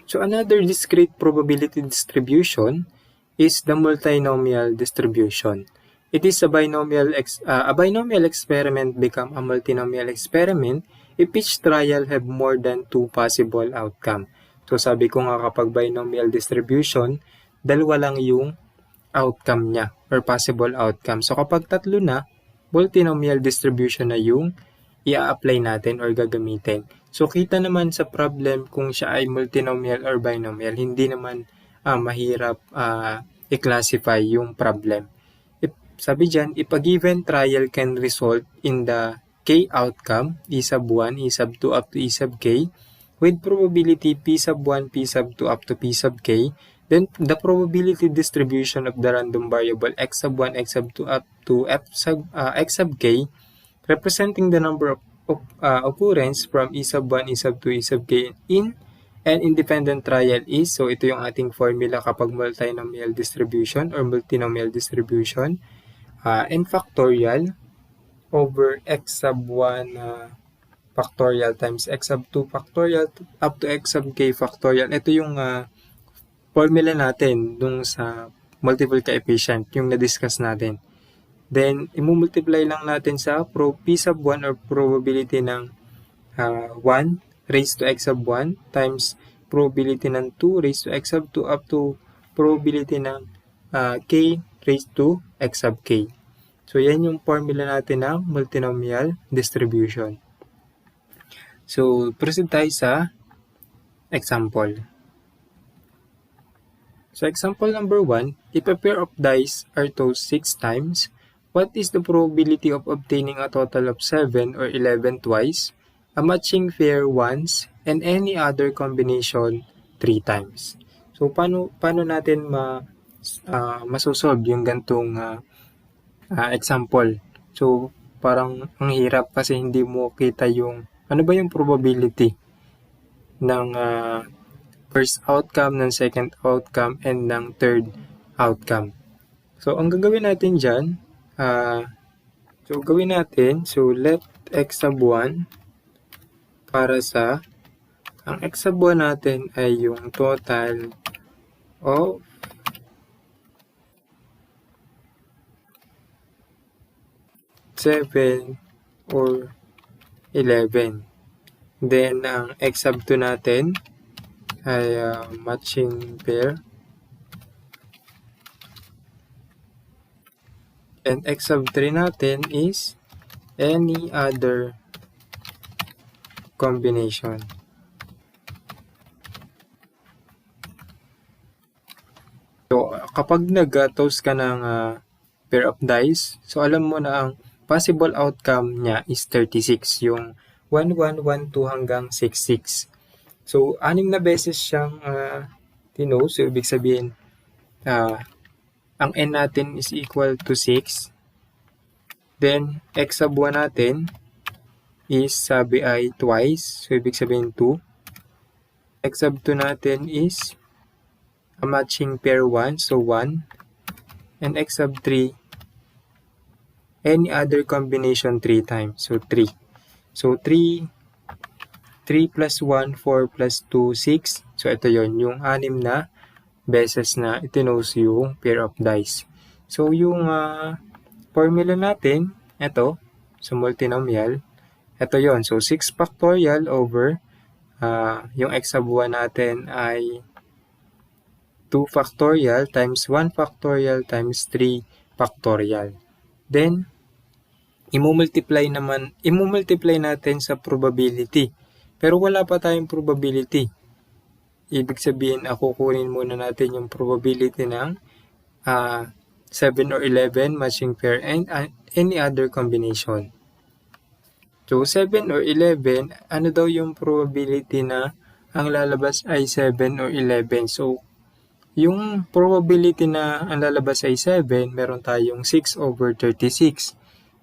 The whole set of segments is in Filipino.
So another discrete probability distribution is the multinomial distribution. It is a binomial experiment become a multinomial experiment if each trial have more than two possible outcome. So sabi ko nga kapag binomial distribution, dalawa lang yung outcome niya or possible outcome. So kapag tatlo na, multinomial distribution na yung i-apply natin or gagamitin. So kita naman sa problem kung siya ay multinomial or binomial, hindi naman mahirap i-classify yung problem. Sabi dyan, if a given trial can result in the k outcome, e sub 1, e sub 2 up to e sub k, with probability p sub 1, p sub 2 up to p sub k, then the probability distribution of the random variable x sub 1, x sub 2 up to x sub k, representing the number of occurrence from e sub 1, e sub 2, e sub k in an independent trial is, so ito yung ating formula kapag multinomial distribution or multinomial distribution, n factorial over x sub 1 factorial times x sub 2 factorial up to x sub k factorial. Ito yung formula natin dun sa multiple coefficient, yung na-discuss natin. Then, imumultiply lang natin sa p sub 1 or probability ng 1 raised to x sub 1 times probability ng 2 raised to x sub 2 up to probability ng k raised to x sub k. So, yan yung formula natin ng multinomial distribution. So, proceed tayo sa example. So, example number 1, if a pair of dice are tossed 6 times, what is the probability of obtaining a total of 7 or 11 twice, a matching pair once, and any other combination 3 times? So, paano natin masosolve yung gantong example? So, parang ang hirap kasi hindi mo kita yung, ano ba yung probability ng first outcome, ng second outcome, and ng third outcome. So, ang gagawin natin dyan, let x sub 1 para sa, ang x sub 1 natin ay yung total of seven or 11. Then, ang x sub 2 natin ay matching pair. And x sub 3 natin is any other combination. So, kapag nag-toss ka ng pair of dice, so alam mo na ang possible outcome niya is 36, yung 1, 1, 1, 2 hanggang 6, 6. So, 6 na beses siyang tinoss. So, ibig sabihin, ang n natin is equal to 6. Then, x sub 1 natin is, sabi ay twice. So, ibig sabihin 2. X sub 2 natin is a matching pair 1. So, 1. And x sub 3, any other combination 3 times. So, 3. So, 3 plus 1, 4 plus 2, 6. So, ito yon yung 6 na beses na itinos yung pair of dice. So, yung formula natin, ito, sa multinomial, ito yon. So, 6 factorial over yung x sub 1 natin ay 2 factorial times 1 factorial times 3 factorial. Then, imumultiply natin sa probability. Pero wala pa tayong probability. Ibig sabihin, kukunin muna natin yung probability ng 7 or 11 matching pair and any other combination. So, 7 or 11, ano daw yung probability na ang lalabas ay 7 or 11? So, yung probability na ang lalabas ay 7, meron tayong 6 over 36.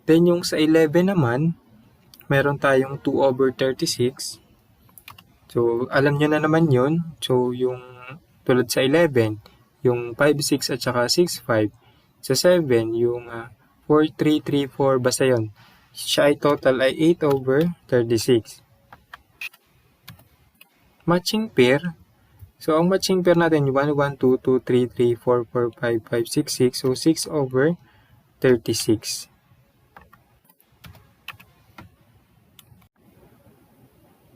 Then, yung sa 11 naman, meron tayong 2 over 36. So, alam nyo na naman yun. So, yung tulad sa 11, yung 5, 6 at saka 6, 5. Sa 7, yung 4, 3, 3, 4, basta yun. Siya ay total ay 8 over 36. Matching pair, So, ang matching pair natin, 1, 1, 2, 2, 3, 3, 4, 4, 5, 5, 6, 6. So, 6 over 36.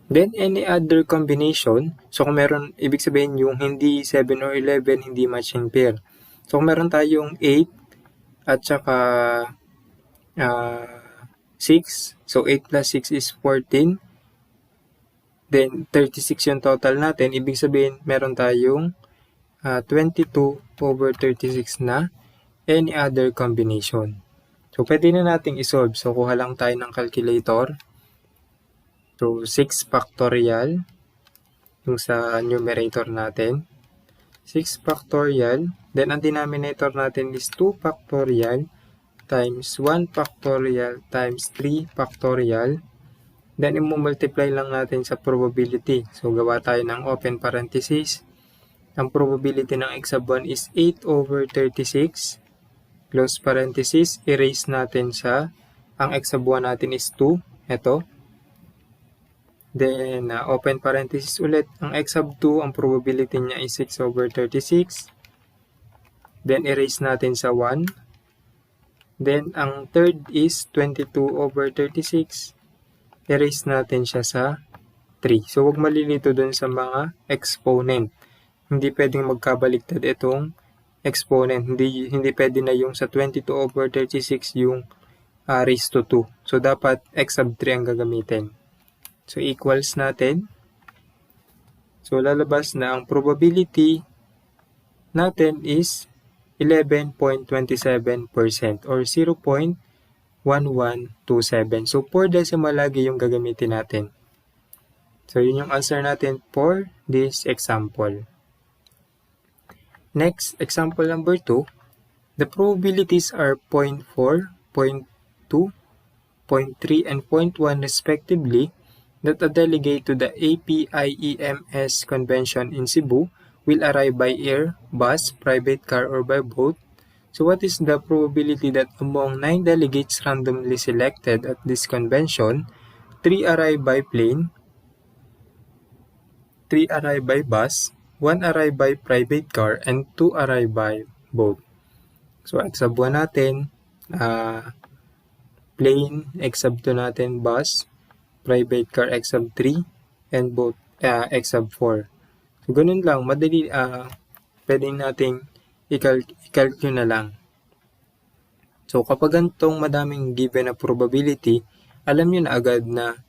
Then, any other combination. So, kung meron, ibig sabihin yung hindi 7 or 11, hindi matching pair. So, kung meron tayong 8 at saka 6. So, 8 plus 6 is 14. Then, 36 yung total natin. Ibig sabihin, meron tayong 22 over 36 na any other combination. So, pwede na nating isolve. So, kuha lang tayo ng calculator. So, 6 factorial yung sa numerator natin. 6 factorial. Then, ang denominator natin is 2 factorial times 1 factorial times 3 factorial. Then, i-multiply lang natin sa probability. So, gawa tayo ng open parenthesis. Ang probability ng x sub 1 is 8 over 36. Close parenthesis. Erase natin sa, ang x sub 1 natin is 2. Ito. Then, open parenthesis ulit. Ang x sub 2, ang probability niya is 6 over 36. Then, erase natin sa 1. Then, ang third is 22 over 36. Erase natin siya sa 3. So, huwag malilito dun sa mga exponent. Hindi pwedeng magkabaliktad itong exponent. Hindi pwede na yung sa 22 over 36 yung raised to 2. So, dapat x sub 3 ang gagamitin. So, equals natin. So, lalabas na ang probability natin is 11.27% or 0.1127. So, 4 decimal lagi yung gagamitin natin. So, yun yung answer natin for this example. Next, example number 2. The probabilities are 0.4, 0.2, 0.3, and 0.1 respectively that a delegate to the APIEMS convention in Cebu will arrive by air, bus, private car, or by boat. So what is the probability that among 9 delegates randomly selected at this convention, 3 arrive by plane, 3 arrive by bus, 1 arrive by private car, and 2 arrive by boat? So x sub 1 natin, plane, x sub 2 natin, bus, private car, x sub 3, and boat, x sub 4. So, ganun lang, madali, pwedeng nating i-calculate na lang. So, kapag ganitong madaming given na probability, alam nyo na agad na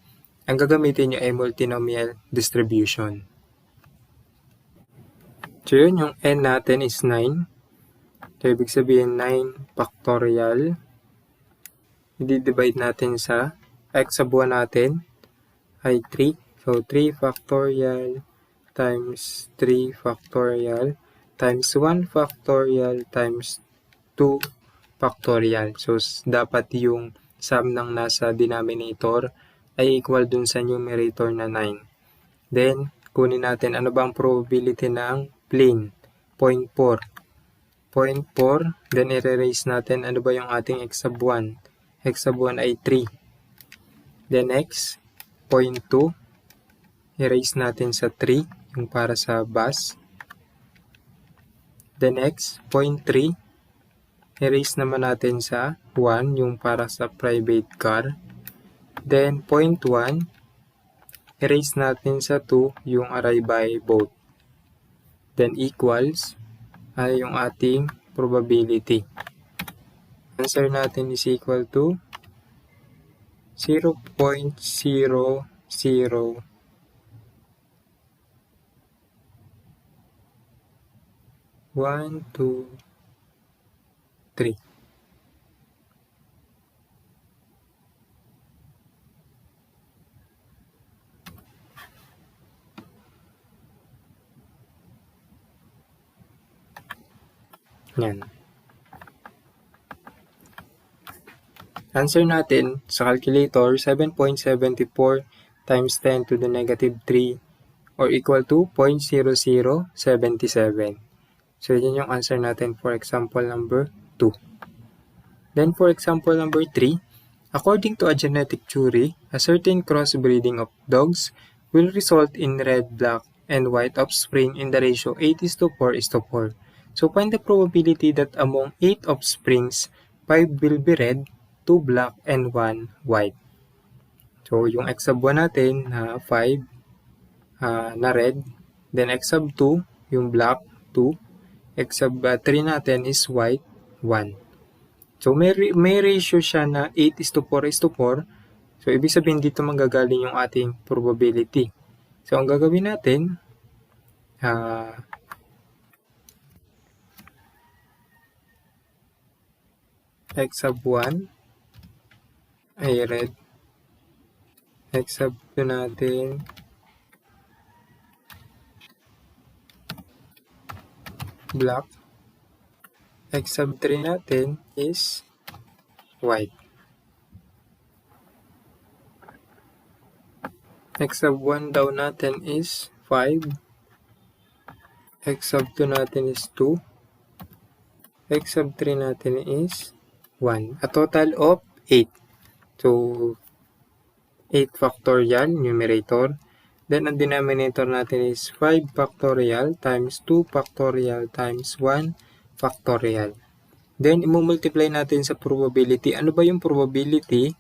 ang gagamitin nyo ay multinomial distribution. So, yun, yung n natin is 9. So, ibig sabihin 9 factorial. I-divide natin sa x sub 1 natin ay 3. So, 3 factorial times 3 factorial times 1 factorial times 2 factorial. So, dapat yung sum ng nasa denominator ay equal dun sa numerator na 9. Then, kunin natin ano ba ang probability ng plane? 0.4. 0.4. Then, i-erase natin ano ba yung ating x sub 1? X sub 1 ay 3. Then, x, 0.2. Erase natin sa 3, yung para sa bus. Then, x, 0.3. Erase naman natin sa 1, yung para sa private car. Then, 0.1. Erase natin sa 2, yung arrive by boat. Then, equals, yung ating probability. Answer natin is equal to 0.00 1, 2, 3. Yan. Answer natin sa calculator, 7.74 times 10 to the negative 3 or equal to 0.0077. So, yun yung answer natin for example number 2. Then, for example number 3, according to a genetic theory, a certain crossbreeding of dogs will result in red, black, and white offspring in the ratio 8:4:4. So find the probability that among 8 offsprings, 5 will be red, 2 black, and 1 white. So yung x sub 1 natin na 5 na red, then x sub 2, yung black, 2, x sub 3 natin is white, 1. So may ratio siya na 8:4:4. So ibig sabihin dito manggagaling yung ating probability. So ang gagawin natin, x sub 1 ay red, x sub 2 natin black, x sub 3 natin is white. X sub 1 daw natin is 5, x sub 2 natin is 2, x sub 3 natin is 1. A total of 8. So, 8 factorial, numerator. Then, ang denominator natin is 5 factorial times 2 factorial times 1 factorial. Then, i-multiply natin sa probability. Ano ba yung probability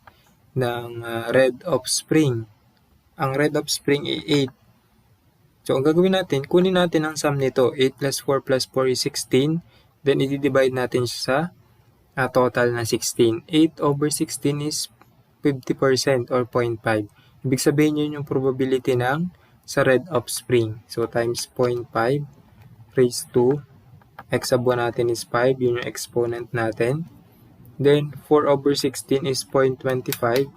ng red offspring? Ang red offspring ay 8. So, ang gagawin natin, kunin natin ang sum nito. 8 plus 4 plus 4 is 16. Then, i-divide natin siya sa total na 16. 8 over 16 is 50% or 0.5. Ibig sabihin yun yung probability ng sa red offspring. So, times 0.5 raised to x sub 1 natin is 5. Yun yung exponent natin. Then, 4 over 16 is 0.25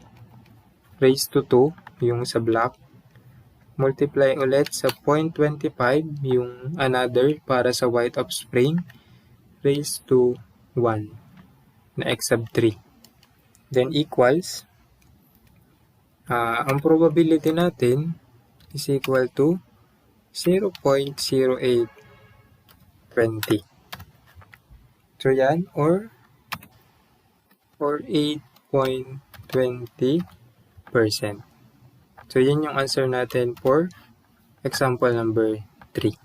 raised to 2. Yung sa black. Multiply ulit sa 0.25 yung another para sa white offspring raised to 1 na x sub 3. Then equals, ang probability natin is equal to 0.0820. So yan, or 8.20%. So yan yung answer natin for example number 3.